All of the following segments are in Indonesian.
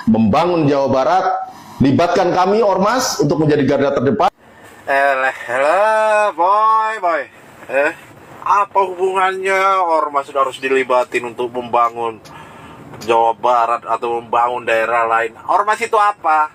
Membangun Jawa Barat, libatkan kami Ormas untuk menjadi garda terdepan. Boy. Apa hubungannya Ormas sudah harus dilibatin untuk membangun Jawa Barat atau membangun daerah lain? Ormas itu apa?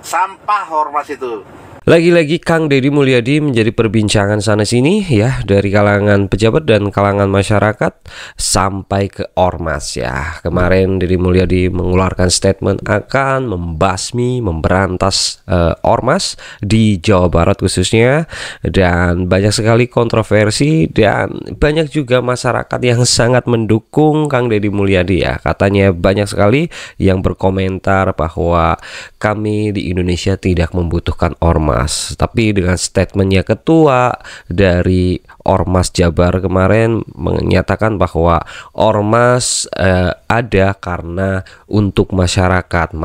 Sampah Ormas itu. Lagi-lagi Kang Deddy Mulyadi menjadi perbincangan sana-sini ya, dari kalangan pejabat dan kalangan masyarakat sampai ke Ormas ya. Kemarin Deddy Mulyadi mengeluarkan statement akan membasmi, memberantas Ormas di Jawa Barat khususnya, dan banyak sekali kontroversi dan banyak juga masyarakat yang sangat mendukung Kang Deddy Mulyadi ya. Katanya banyak sekali yang berkomentar bahwa kami di Indonesia tidak membutuhkan Ormas. Tapi dengan statementnya ketua dari Ormas Jabar kemarin menyatakan bahwa Ormas ada karena untuk masyarakat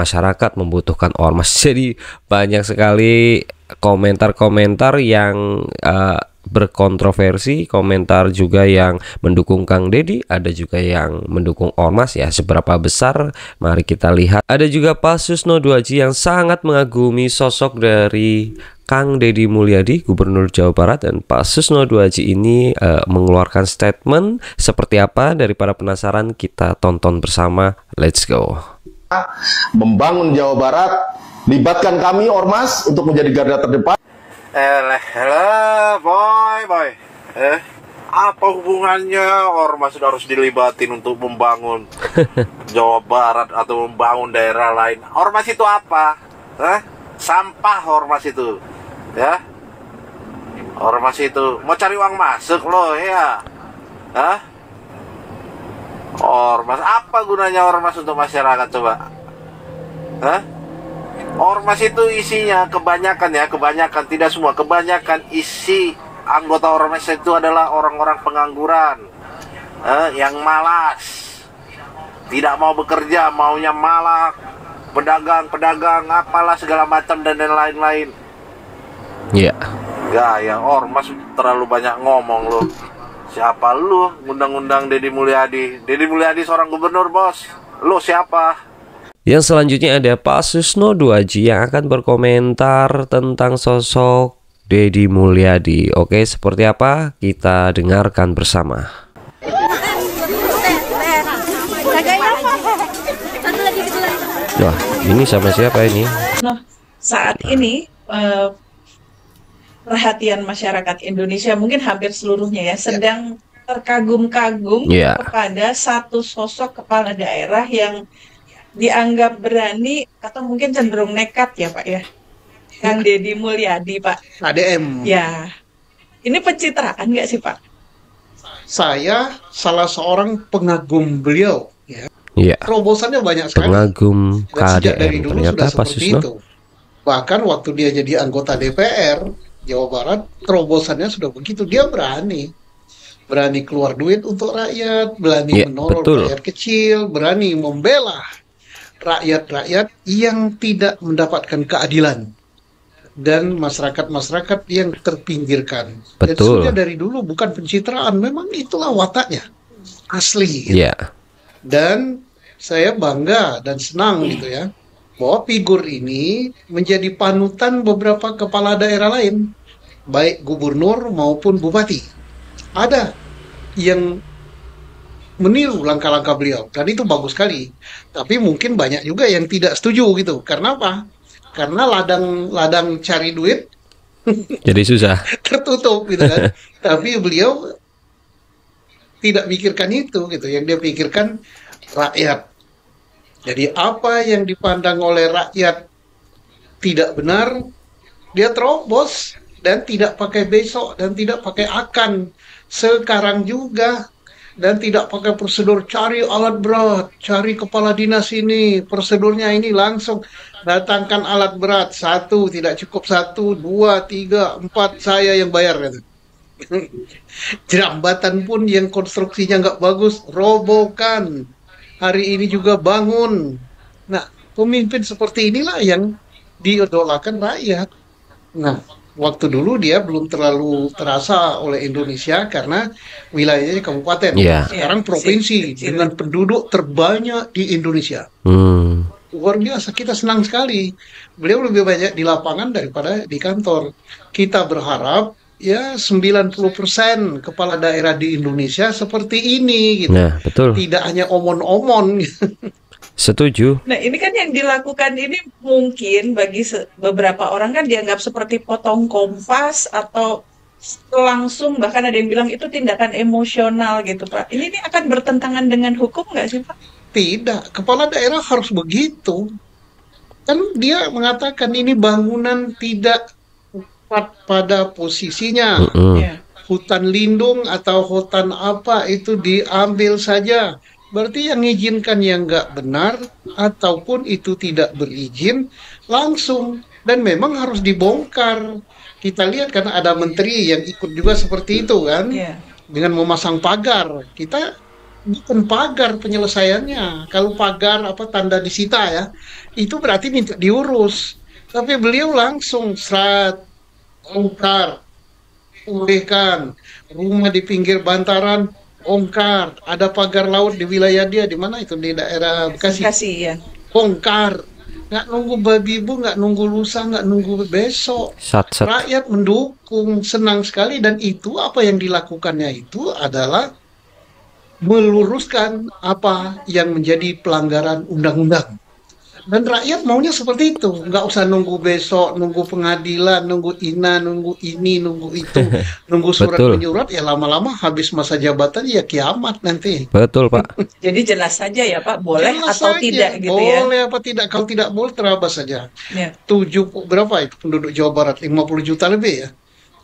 membutuhkan Ormas. Jadi banyak sekali komentar-komentar yang berkontroversi, komentar juga yang mendukung Kang Deddy, ada juga yang mendukung Ormas ya. Seberapa besar? Mari kita lihat. Ada juga Pak Susno Duaji yang sangat mengagumi sosok dari Kang Deddy Mulyadi, Gubernur Jawa Barat, dan Pak Susno Duaji ini mengeluarkan statement seperti apa. Daripada penasaran, kita tonton bersama. Let's go. Membangun Jawa Barat, libatkan kami Ormas untuk menjadi garda terdepan. Boy. Apa hubungannya Ormas sudah harus dilibatin untuk membangun Jawa Barat atau membangun daerah lain? Ormas itu apa? Sampah Ormas itu. Ya. Ormas itu mau cari uang masuk loh ya. Ormas apa gunanya Ormas untuk masyarakat coba? Ormas itu isinya kebanyakan tidak semua, kebanyakan isi anggota Ormas itu adalah orang-orang pengangguran, yang malas, tidak mau bekerja, maunya malah pedagang, apalah segala macam dan lain-lain. Iya. Ya Ormas terlalu banyak ngomong lo. Siapa lu ngundang-undang Deddy Mulyadi? Deddy Mulyadi seorang gubernur, bos. Lu siapa? Yang selanjutnya ada Pak Susno Duaji yang akan berkomentar tentang sosok Deddy Mulyadi. Oke, seperti apa? Kita dengarkan bersama. Wah, ini sama siapa ini? Nah, saat ini perhatian masyarakat Indonesia mungkin hampir seluruhnya ya sedang terkagum-kagum kepada satu sosok kepala daerah yang dianggap berani atau mungkin cenderung nekat ya Pak ya, Kang Deddy Mulyadi Pak. ADM. Ya, ini pencitraan nggak sih Pak? Saya salah seorang pengagum beliau. Ya. Iya. Terobosannya banyak sekali. Pengagum KDM dari dulu ternyata sudah Pak seperti Susno. itu. Bahkan waktu dia jadi anggota DPR Jawa Barat, terobosannya sudah begitu. Dia berani keluar duit untuk rakyat, berani menolong rakyat kecil, berani membela rakyat-rakyat yang tidak mendapatkan keadilan dan masyarakat-masyarakat yang terpinggirkan. Dan sudah dari dulu bukan pencitraan, memang itulah wataknya asli. Dan saya bangga dan senang gitu ya, bahwa figur ini menjadi panutan beberapa kepala daerah lain, baik gubernur maupun bupati. Ada yang meniru langkah-langkah beliau, dan itu bagus sekali. Tapi mungkin banyak juga yang tidak setuju gitu. Karena apa? Karena ladang cari duit jadi susah, tertutup gitu kan. Tapi beliau tidak pikirkan itu gitu. Yang dia pikirkan rakyat. Jadi apa yang dipandang oleh rakyat tidak benar, dia terobos dan tidak pakai besok dan tidak pakai akan sekarang juga. Dan tidak pakai prosedur cari alat berat, cari kepala dinas ini, prosedurnya ini langsung datangkan alat berat, 1 tidak cukup, 1, 2, 3, 4 saya yang bayar gitu. Jambatan pun yang konstruksinya nggak bagus, robohkan. Hari ini juga bangun. Nah, pemimpin seperti inilah yang diidolakan rakyat. Nah, Waktu dulu dia belum terlalu terasa oleh Indonesia karena wilayahnya kabupaten. Iya. Sekarang provinsi dengan penduduk terbanyak di Indonesia. Luar biasa, kita senang sekali. Beliau lebih banyak di lapangan daripada di kantor. Kita berharap ya 90% kepala daerah di Indonesia seperti ini gitu. Nah, betul. Tidak hanya omon-omon gitu. Setuju. Nah, ini kan yang dilakukan ini mungkin bagi beberapa orang kan dianggap seperti potong kompas atau langsung, bahkan ada yang bilang itu tindakan emosional gitu, Pak. Ini akan bertentangan dengan hukum nggak sih, Pak? Tidak, kepala daerah harus begitu. Kan dia mengatakan ini bangunan tidak tepat pada posisinya. Ya. Hutan lindung atau hutan apa itu diambil saja. Berarti yang mengizinkan yang nggak benar ataupun itu tidak berizin langsung, dan memang harus dibongkar. Kita lihat kan ada menteri yang ikut juga seperti itu kan, dengan memasang pagar. Kita bukan pagar penyelesaiannya. Kalau pagar apa tanda disita ya, itu berarti minta diurus. Tapi beliau langsung serat, bongkar, pulihkan rumah di pinggir bantaran. Bongkar, ada pagar laut di wilayah dia, di mana itu, di daerah Bekasi. Ya. Bongkar, nggak nunggu babi ibu, nggak nunggu lusa, nggak nunggu besok. Rakyat mendukung, senang sekali, dan itu apa yang dilakukannya itu adalah meluruskan apa yang menjadi pelanggaran undang-undang. Dan rakyat maunya seperti itu, nggak usah nunggu besok, nunggu pengadilan, nunggu nunggu ini, nunggu itu, nunggu surat menyurat, ya lama-lama habis masa jabatan ya kiamat nanti. Betul, Pak. Jadi jelas saja ya, Pak, boleh jelas atau saja. Tidak gitu boleh ya. Boleh apa tidak, kalau tidak boleh terabas saja. Ya. Berapa itu penduduk Jawa Barat? 50 juta lebih ya.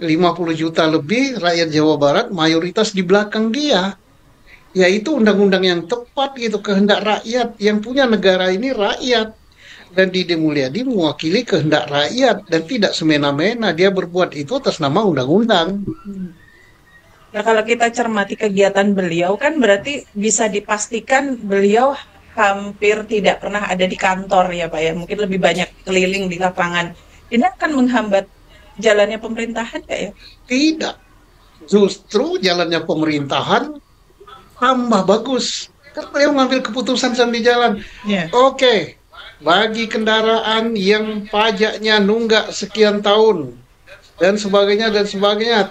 50 juta lebih rakyat Jawa Barat, mayoritas di belakang dia. Ya itu undang-undang yang tepat gitu, kehendak rakyat. Yang punya negara ini rakyat. Dan Didi Mulyadi mewakili kehendak rakyat dan tidak semena-mena dia berbuat itu atas nama undang-undang. Nah, kalau kita cermati kegiatan beliau kan berarti bisa dipastikan beliau hampir tidak pernah ada di kantor ya, Pak ya. Mungkin lebih banyak keliling di lapangan. Ini akan menghambat jalannya pemerintahan nggak ya? Tidak. Justru jalannya pemerintahan tambah bagus. Kan beliau ngambil keputusan sambil jalan. Oke. Bagi kendaraan yang pajaknya nunggak sekian tahun dan sebagainya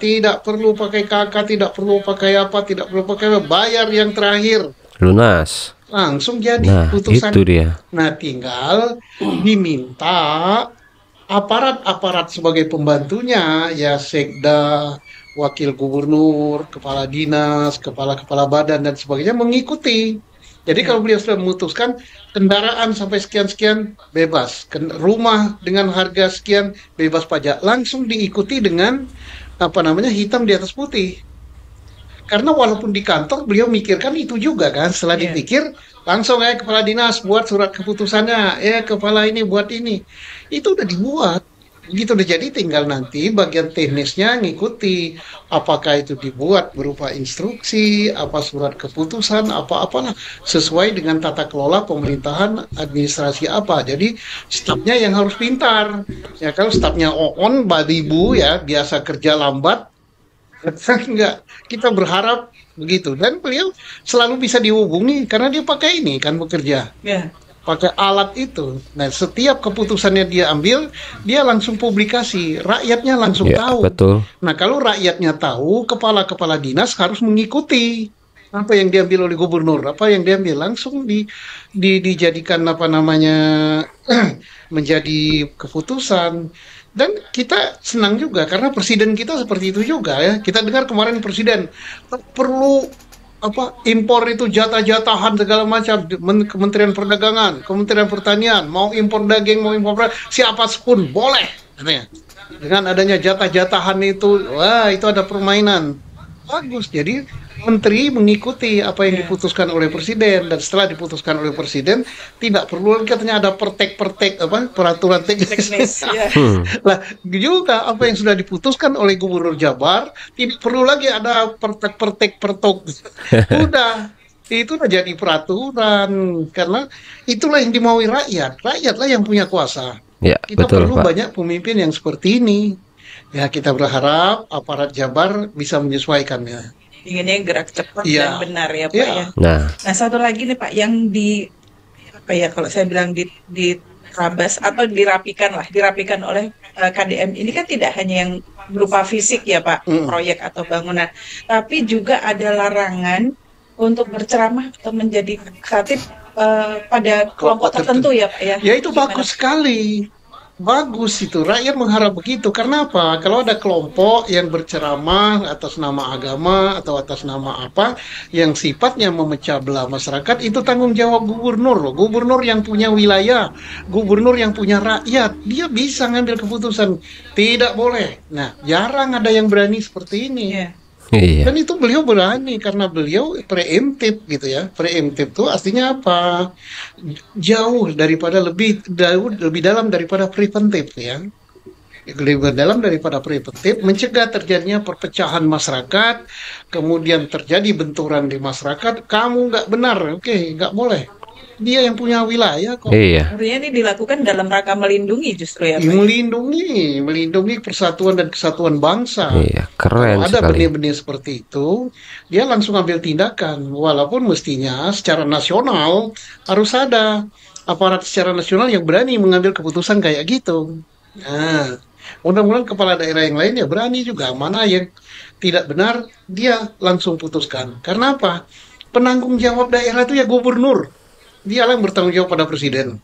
tidak perlu pakai KK, tidak perlu pakai apa, tidak perlu pakai apa, bayar yang terakhir lunas langsung jadi putusan. Itu dia. Nah tinggal diminta aparat sebagai pembantunya ya, sekda, wakil gubernur, kepala dinas, kepala badan dan sebagainya mengikuti. Jadi kalau beliau sudah memutuskan kendaraan sampai sekian-sekian bebas, rumah dengan harga sekian bebas pajak, langsung diikuti dengan hitam di atas putih. Karena walaupun di kantor beliau mikirkan itu juga kan, setelah dipikir langsung kepala dinas buat surat keputusannya, kepala ini buat ini. Itu udah dibuat. Gitu udah, jadi tinggal nanti bagian teknisnya ngikuti apakah itu dibuat berupa instruksi, apa surat keputusan, apa-apalah sesuai dengan tata kelola pemerintahan administrasi apa. Jadi stafnya yang harus pintar. Ya kalau stafnya on badibu ya biasa kerja lambat, enggak. Kita berharap begitu, dan beliau selalu bisa dihubungi karena dia pakai ini kan bekerja. Pakai alat itu. Nah, setiap keputusannya dia ambil, dia langsung publikasi. Rakyatnya langsung tahu. Betul. Nah, kalau rakyatnya tahu, kepala dinas harus mengikuti apa yang diambil oleh gubernur, apa yang diambil langsung dijadikan menjadi keputusan. Dan kita senang juga karena presiden kita seperti itu juga ya. Kita dengar kemarin presiden perlu impor itu jatah-jatahan segala macam, Kementerian Perdagangan, Kementerian Pertanian mau impor daging, mau impor beras, siapa pun boleh katanya. Dengan adanya jatah-jatahan itu, wah itu ada permainan. Bagus. Jadi menteri mengikuti apa yang diputuskan oleh presiden, dan setelah diputuskan oleh presiden tidak perlu lagi katanya ada peraturan teknis. Lah juga apa yang sudah diputuskan oleh Gubernur Jabar tidak perlu lagi ada pertok. Udah itu udah jadi peraturan, karena itulah yang dimaui rakyatlah yang punya kuasa. Kita betul, perlu Pak. Banyak pemimpin yang seperti ini. Ya kita berharap aparat Jabar bisa menyesuaikannya. Inginnya gerak cepat Iya. dan benar ya Pak Iya. ya. Nah, Nah satu lagi nih Pak yang apa ya kalau saya bilang dirabas atau dirapikan oleh KDM ini kan tidak hanya yang berupa fisik ya Pak, proyek atau bangunan, tapi juga ada larangan untuk berceramah atau menjadi khatib pada kelompok tertentu ya Pak ya. Ya itu Gimana? bagus sekali. Bagus itu, rakyat mengharap begitu. Karena apa? Kalau ada kelompok yang berceramah atas nama agama atau atas nama apa, yang sifatnya memecah belah masyarakat, itu tanggung jawab gubernur loh. Gubernur yang punya wilayah, gubernur yang punya rakyat, dia bisa ngambil keputusan. Tidak boleh. Nah, jarang ada yang berani seperti ini. Iya. iya. Dan itu beliau berani karena beliau preemptif gitu ya. Preemptif itu artinya apa? Jauh lebih dalam daripada preventif ya. Lebih dalam daripada preventif, mencegah terjadinya perpecahan masyarakat, kemudian terjadi benturan di masyarakat. Kamu nggak benar, oke, nggak boleh. Dia yang punya wilayah kok. Iya. Artinya ini dilakukan dalam rangka melindungi justru ya Pak. Melindungi persatuan dan kesatuan bangsa. Iya, keren Kalau ada sekali. benih-benih seperti itu, dia langsung ambil tindakan. Walaupun mestinya secara nasional harus ada aparat secara nasional yang berani mengambil keputusan kayak gitu. Nah, mudah-mudahan kepala daerah yang lain ya berani juga. Mana yang tidak benar, dia langsung putuskan. Karena apa? Penanggung jawab daerah itu ya gubernur. Dia yang bertanggung jawab pada presiden.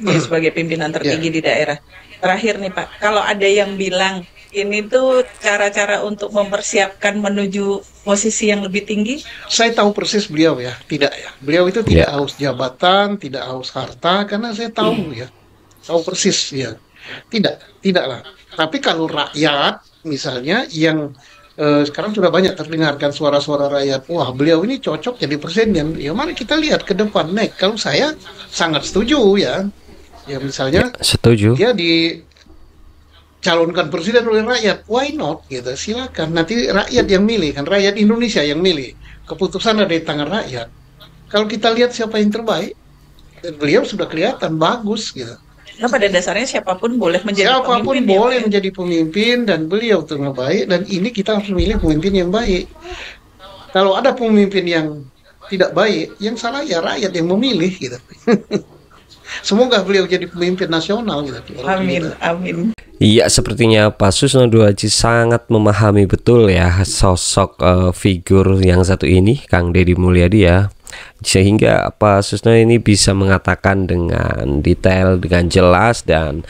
Ya, sebagai pimpinan tertinggi di daerah. Terakhir nih Pak, kalau ada yang bilang ini tuh cara-cara untuk mempersiapkan menuju posisi yang lebih tinggi. Saya tahu persis beliau ya, tidak ya. Beliau itu tidak haus jabatan, tidak haus harta, karena saya tahu ya, tahu persis ya. Tidaklah. Tapi kalau rakyat misalnya yang sekarang sudah banyak terdengarkan suara-suara rakyat, wah beliau ini cocok jadi presiden. Ya mari kita lihat ke depan. Kalau saya sangat setuju ya. Ya misalnya Setuju. dia dicalonkan presiden oleh rakyat, why not gitu, silakan. Nanti rakyat yang milih, kan rakyat Indonesia yang milih. Keputusan ada di tangan rakyat. Kalau kita lihat siapa yang terbaik, dan beliau sudah kelihatan bagus gitu. Nah, pada dasarnya siapapun boleh menjadi Siapapun pemimpin. boleh menjadi pemimpin, dan beliau terbaik, dan ini kita harus memilih pemimpin yang baik. Kalau ada pemimpin yang tidak baik, yang salah ya rakyat yang memilih gitu. Semoga beliau jadi pemimpin nasional gitu. Amin, amin. Iya, sepertinya Pak Susno Duaji sangat memahami betul ya sosok figur yang satu ini, Kang Deddy Mulyadi ya. Sehingga Pak Susno ini bisa mengatakan dengan detail, dengan jelas dan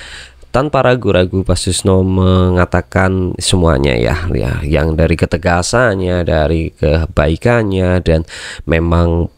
tanpa ragu-ragu Pak Susno mengatakan semuanya ya, yang dari ketegasannya, dari kebaikannya, dan memang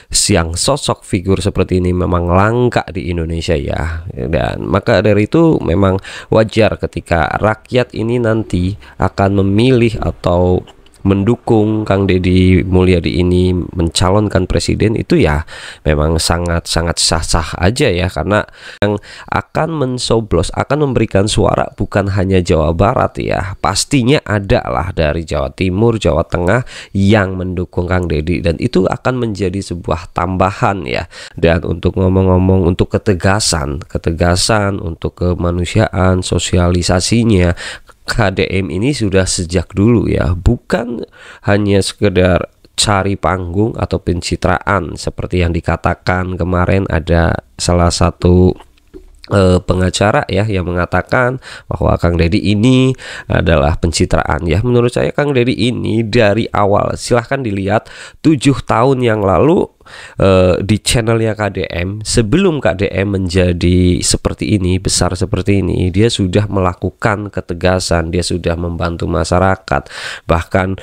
siang sosok figur seperti ini memang langka di Indonesia ya. Dan maka dari itu memang wajar ketika rakyat ini nanti akan memilih atau mendukung Kang Deddy Mulyadi ini mencalonkan presiden, itu ya memang sangat-sangat sah-sah aja ya, karena yang akan mensoblos, akan memberikan suara bukan hanya Jawa Barat ya, pastinya ada lah dari Jawa Timur, Jawa Tengah yang mendukung Kang Deddy, dan itu akan menjadi sebuah tambahan ya. Dan untuk ngomong-ngomong untuk ketegasan untuk kemanusiaan, sosialisasinya, KDM ini sudah sejak dulu ya, bukan hanya sekedar cari panggung atau pencitraan seperti yang dikatakan kemarin. Ada salah satu pengacara ya yang mengatakan bahwa Kang Deddy ini adalah pencitraan ya. Menurut saya Kang Deddy ini dari awal, silahkan dilihat 7 tahun yang lalu di channelnya KDM, sebelum KDM menjadi seperti ini, besar seperti ini, dia sudah melakukan ketegasan, dia sudah membantu masyarakat, bahkan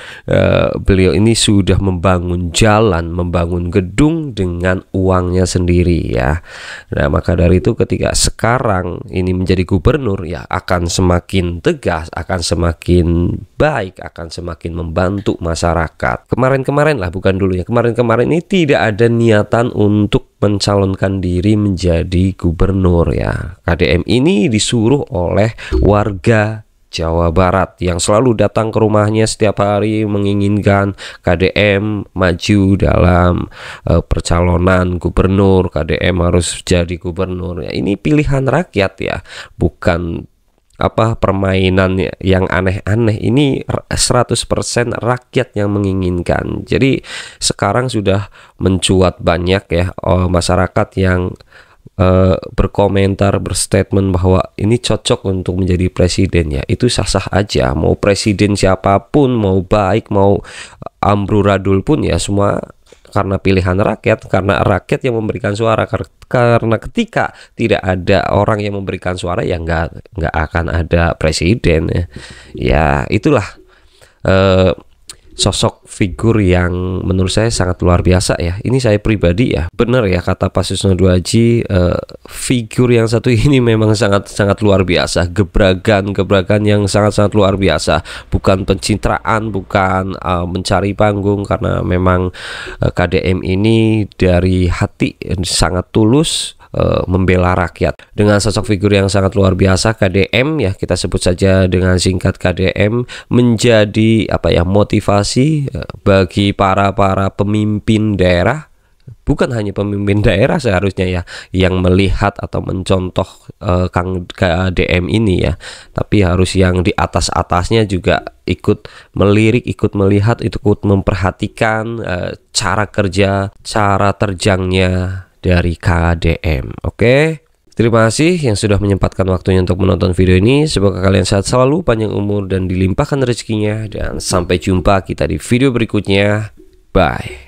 beliau ini sudah membangun jalan, membangun gedung dengan uangnya sendiri ya. Nah maka dari itu ketika sekarang ini menjadi gubernur ya, akan semakin tegas, akan semakin baik, akan semakin membantu masyarakat. Kemarin-kemarin lah, bukan dulu ya, kemarin-kemarin ini tidak ada niatan untuk mencalonkan diri menjadi gubernur ya. KDM ini disuruh oleh warga Jawa Barat yang selalu datang ke rumahnya setiap hari menginginkan KDM maju dalam percalonan gubernur, KDM harus jadi gubernur ya. Ini pilihan rakyat ya, bukan permainan yang aneh-aneh ini 100% rakyat yang menginginkan. Jadi sekarang sudah mencuat banyak ya masyarakat yang berkomentar, berstatement bahwa ini cocok untuk menjadi presiden. Ya itu sah-sah aja, mau presiden siapapun, mau baik mau amburadul pun ya semua karena pilihan rakyat, karena rakyat yang memberikan suara. Karena ketika tidak ada orang yang memberikan suara ya nggak akan ada presiden ya. Ya itulah sosok figur yang menurut saya sangat luar biasa ya. Ini saya pribadi ya, benar ya kata Pak Susno Duaji, figur yang satu ini memang sangat luar biasa, gebrakan yang sangat luar biasa, bukan pencitraan, bukan mencari panggung, karena memang KDM ini dari hati sangat tulus membela rakyat. Dengan sosok figur yang sangat luar biasa, KDM ya kita sebut saja dengan singkat KDM, menjadi motivasi bagi para pemimpin daerah. Bukan hanya pemimpin daerah seharusnya ya yang melihat atau mencontoh Kang KDM ini ya, tapi harus yang di atasnya juga ikut melirik, ikut melihat, ikut memperhatikan cara kerja, cara terjangnya dari KDM. Oke. Terima kasih yang sudah menyempatkan waktunya untuk menonton video ini. Semoga kalian sehat selalu, panjang umur dan dilimpahkan rezekinya, dan sampai jumpa kita di video berikutnya. Bye.